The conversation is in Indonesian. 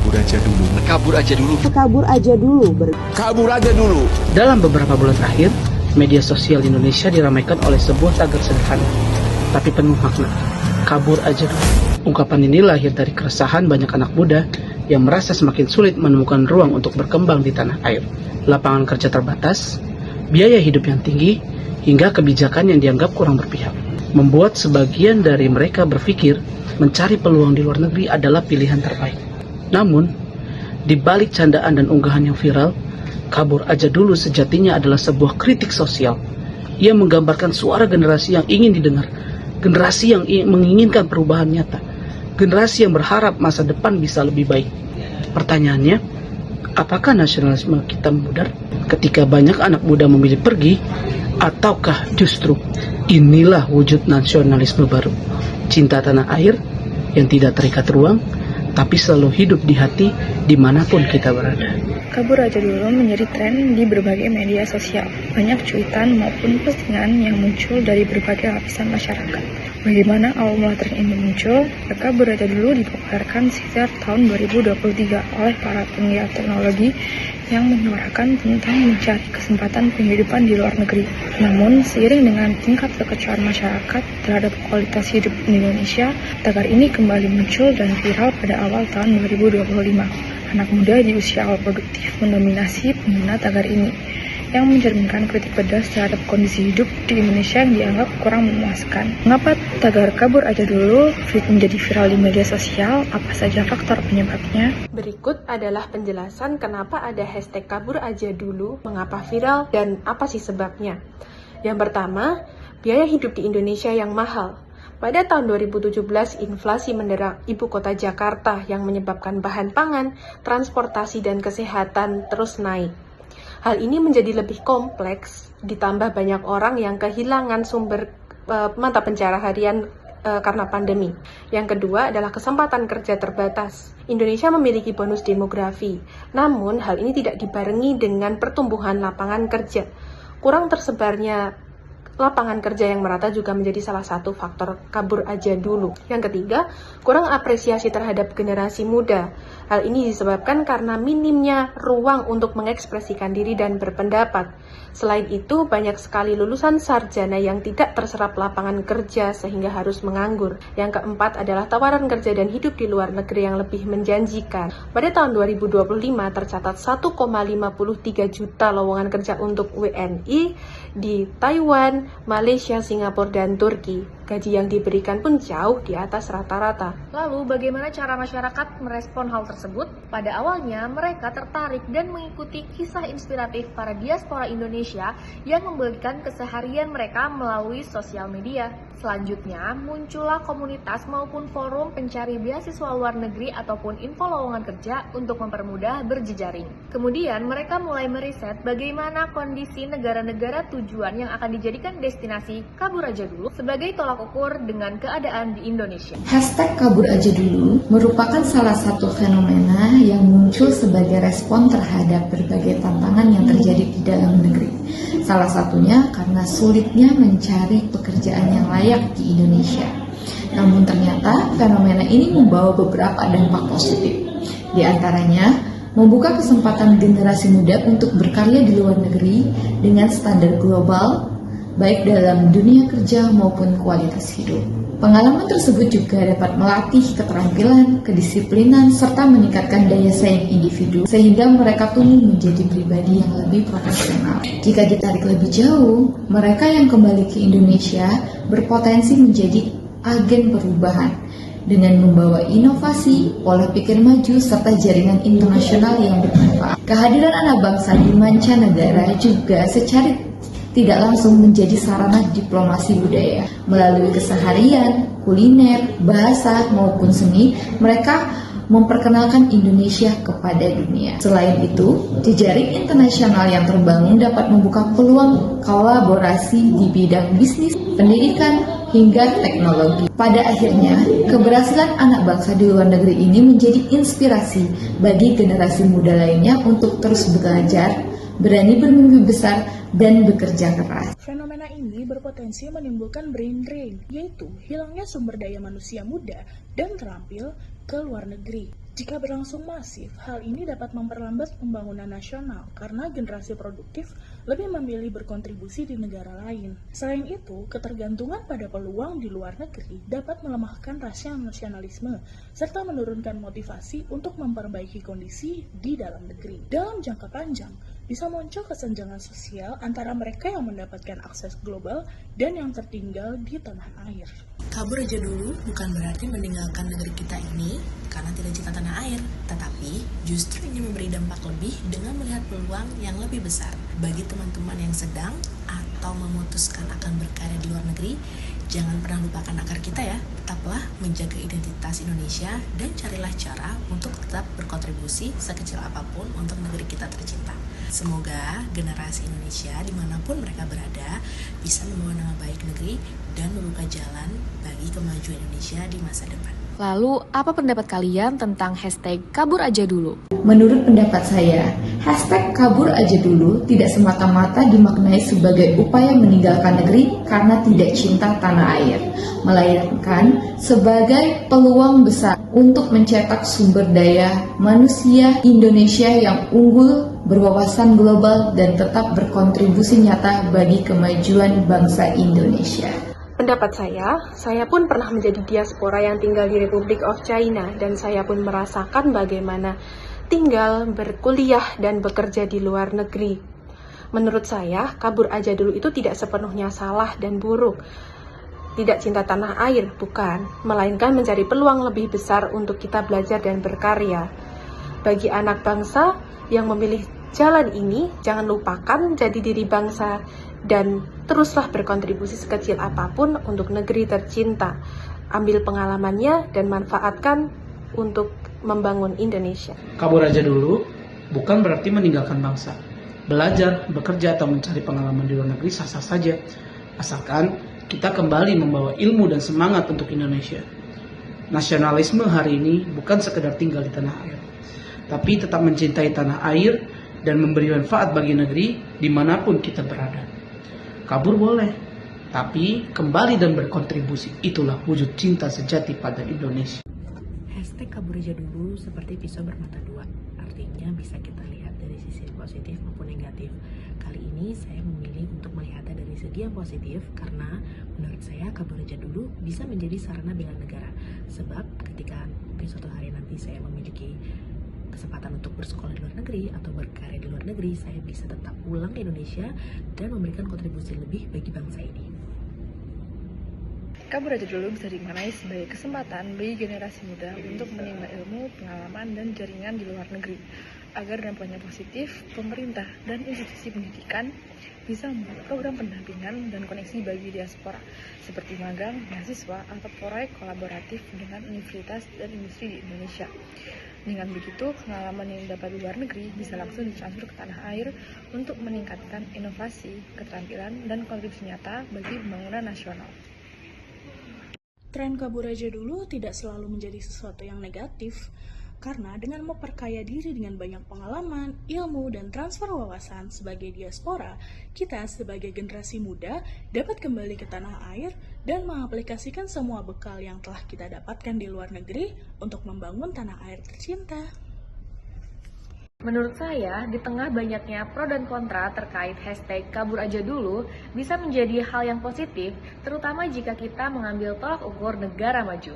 kabur aja dulu. Kabur aja dulu. Kabur aja dulu. Kabur aja dulu. Dalam beberapa bulan terakhir, media sosial Indonesia diramaikan oleh sebuah tagar sederhana, tapi penuh makna. Kabur aja dulu. Ungkapan ini lahir dari keresahan banyak anak muda yang merasa semakin sulit menemukan ruang untuk berkembang di tanah air. Lapangan kerja terbatas, biaya hidup yang tinggi, hingga kebijakan yang dianggap kurang berpihak, membuat sebagian dari mereka berpikir mencari peluang di luar negeri adalah pilihan terbaik. Namun, di balik candaan dan unggahan yang viral, kabur aja dulu sejatinya adalah sebuah kritik sosial. Ia menggambarkan suara generasi yang ingin didengar, generasi yang menginginkan perubahan nyata, generasi yang berharap masa depan bisa lebih baik. Pertanyaannya, apakah nasionalisme kita memudar ketika banyak anak muda memilih pergi, ataukah justru inilah wujud nasionalisme baru? Cinta tanah air yang tidak terikat ruang, tapi selalu hidup di hati dimanapun kita berada. Kabur aja dulu menjadi tren di berbagai media sosial. Banyak cuitan maupun postingan yang muncul dari berbagai lapisan masyarakat. Bagaimana awal mula tren ini muncul? Kabur aja dulu dipopulerkan sekitar tahun 2023 oleh para penggiat teknologi yang menyuarakan tentang mencari kesempatan penghidupan di luar negeri. Namun, seiring dengan tingkat kekecewaan masyarakat terhadap kualitas hidup di Indonesia, tagar ini kembali muncul dan viral pada awal tahun 2025. Anak muda di usia awal produktif mendominasi pengguna tagar ini, yang mencerminkan kritik pedas terhadap kondisi hidup di Indonesia yang dianggap kurang memuaskan. Mengapa tagar kabur aja dulu menjadi viral di media sosial? Apa saja faktor penyebabnya? Berikut adalah penjelasan kenapa ada hashtag kabur aja dulu, mengapa viral, dan apa sih sebabnya. Yang pertama, biaya hidup di Indonesia yang mahal. Pada tahun 2017, inflasi mendera ibu kota Jakarta yang menyebabkan bahan pangan, transportasi, dan kesehatan terus naik. Hal ini menjadi lebih kompleks, ditambah banyak orang yang kehilangan sumber mata pencaharian karena pandemi. Yang kedua adalah kesempatan kerja terbatas. Indonesia memiliki bonus demografi, namun hal ini tidak dibarengi dengan pertumbuhan lapangan kerja. Kurang tersebarnya lapangan kerja yang merata juga menjadi salah satu faktor kabur aja dulu. Yang ketiga, kurang apresiasi terhadap generasi muda. Hal ini disebabkan karena minimnya ruang untuk mengekspresikan diri dan berpendapat. Selain itu, banyak sekali lulusan sarjana yang tidak terserap lapangan kerja sehingga harus menganggur. Yang keempat adalah tawaran kerja dan hidup di luar negeri yang lebih menjanjikan. Pada tahun 2025 tercatat 1,53 juta lowongan kerja untuk WNI di Taiwan, Malaysia, Singapura, dan Turki. Gaji yang diberikan pun jauh di atas rata-rata. Lalu bagaimana cara masyarakat merespon hal tersebut? Pada awalnya mereka tertarik dan mengikuti kisah inspiratif para diaspora Indonesia yang membagikan keseharian mereka melalui sosial media. Selanjutnya muncullah komunitas maupun forum pencari beasiswa luar negeri ataupun info lowongan kerja untuk mempermudah berjejaring. Kemudian mereka mulai meriset bagaimana kondisi negara-negara tujuan yang akan dijadikan destinasi kabur aja dulu sebagai tolak ukur dengan keadaan di Indonesia. Hashtag kabur aja dulu merupakan salah satu fenomena yang muncul sebagai respon terhadap berbagai tantangan yang terjadi di dalam negeri. Salah satunya karena sulitnya mencari pekerjaan yang layak di Indonesia. Namun ternyata fenomena ini membawa beberapa dampak positif. Di antaranya, membuka kesempatan generasi muda untuk berkarya di luar negeri dengan standar global, baik dalam dunia kerja maupun kualitas hidup. Pengalaman tersebut juga dapat melatih keterampilan, kedisiplinan, serta meningkatkan daya saing individu sehingga mereka tumbuh menjadi pribadi yang lebih profesional. Jika ditarik lebih jauh, mereka yang kembali ke Indonesia berpotensi menjadi agen perubahan dengan membawa inovasi, pola pikir maju, serta jaringan internasional yang bermanfaat. Kehadiran anak bangsa di mancanegara juga secara tidak langsung menjadi sarana diplomasi budaya. Melalui keseharian, kuliner, bahasa, maupun seni, mereka memperkenalkan Indonesia kepada dunia. Selain itu, jejaring internasional yang terbangun dapat membuka peluang kolaborasi di bidang bisnis, pendidikan, hingga teknologi. Pada akhirnya, keberhasilan anak bangsa di luar negeri ini menjadi inspirasi bagi generasi muda lainnya untuk terus belajar, berani bermimpi besar, dan bekerja keras. Fenomena ini berpotensi menimbulkan brain drain, yaitu hilangnya sumber daya manusia muda dan terampil ke luar negeri. Jika berlangsung masif, hal ini dapat memperlambat pembangunan nasional karena generasi produktif lebih memilih berkontribusi di negara lain. Selain itu, ketergantungan pada peluang di luar negeri dapat melemahkan rasa nasionalisme serta menurunkan motivasi untuk memperbaiki kondisi di dalam negeri. Dalam jangka panjang, bisa muncul kesenjangan sosial antara mereka yang mendapatkan akses global dan yang tertinggal di tanah air. Kabur aja dulu bukan berarti meninggalkan negeri kita ini karena tidak cinta tanah air, tetapi justru ini memberi dampak lebih dengan melihat peluang yang lebih besar. Bagi teman-teman yang sedang atau memutuskan akan berkarya di luar negeri, jangan pernah lupakan akar kita ya. Tetaplah menjaga identitas Indonesia dan carilah cara untuk tetap berkontribusi sekecil apapun untuk negeri kita tercinta. Semoga generasi Indonesia dimanapun mereka berada bisa membawa nama baik negeri dan membuka jalan bagi kemajuan Indonesia di masa depan. Lalu, apa pendapat kalian tentang hashtag kabur aja dulu? Menurut pendapat saya, hashtag kabur aja dulu tidak semata-mata dimaknai sebagai upaya meninggalkan negeri karena tidak cinta tanah air, melainkan sebagai peluang besar untuk mencetak sumber daya manusia Indonesia yang unggul, berwawasan global, dan tetap berkontribusi nyata bagi kemajuan bangsa Indonesia. Pendapat saya pun pernah menjadi diaspora yang tinggal di Republic of China dan saya pun merasakan bagaimana tinggal, berkuliah, dan bekerja di luar negeri. Menurut saya, kabur aja dulu itu tidak sepenuhnya salah dan buruk. Tidak cinta tanah air, bukan, melainkan mencari peluang lebih besar untuk kita belajar dan berkarya. Bagi anak bangsa yang memilih jalan ini, jangan lupakan jadi diri bangsa dan teruslah berkontribusi sekecil apapun untuk negeri tercinta. Ambil pengalamannya dan manfaatkan untuk membangun Indonesia. Kabur aja dulu bukan berarti meninggalkan bangsa. Belajar, bekerja, atau mencari pengalaman di luar negeri sah-sah saja, asalkan kita kembali membawa ilmu dan semangat untuk Indonesia. Nasionalisme hari ini bukan sekedar tinggal di tanah air, tapi tetap mencintai tanah air dan memberi manfaat bagi negeri dimanapun kita berada. Kabur boleh, tapi kembali dan berkontribusi, itulah wujud cinta sejati pada Indonesia. Hashtag kabur aja dulu seperti pisau bermata dua, artinya bisa kita lihat dari sisi positif maupun negatif. Kali ini saya memilih untuk melihatnya dari segi yang positif karena menurut saya kabur aja dulu bisa menjadi sarana bela negara. Sebab ketika suatu hari nanti saya memiliki kesempatan untuk bersekolah di luar negeri atau berkarya di luar negeri, saya bisa tetap pulang ke Indonesia dan memberikan kontribusi lebih bagi bangsa ini. Kabur aja dulu bisa dimaknai sebagai kesempatan bagi generasi muda untuk menimba ilmu, pengalaman, dan jaringan di luar negeri. Agar dampaknya positif, pemerintah dan institusi pendidikan bisa membuat program pendampingan dan koneksi bagi diaspora, seperti magang, mahasiswa, atau proyek kolaboratif dengan universitas dan industri di Indonesia. Dengan begitu, pengalaman yang didapat di luar negeri bisa langsung ditransfer ke tanah air untuk meningkatkan inovasi, keterampilan, dan kontribusi nyata bagi pembangunan nasional. Tren kabur aja dulu tidak selalu menjadi sesuatu yang negatif, karena dengan memperkaya diri dengan banyak pengalaman, ilmu, dan transfer wawasan sebagai diaspora, kita sebagai generasi muda dapat kembali ke tanah air dan mengaplikasikan semua bekal yang telah kita dapatkan di luar negeri untuk membangun tanah air tercinta. Menurut saya, di tengah banyaknya pro dan kontra terkait hashtag kabur aja dulu, bisa menjadi hal yang positif, terutama jika kita mengambil tolak ukur negara maju.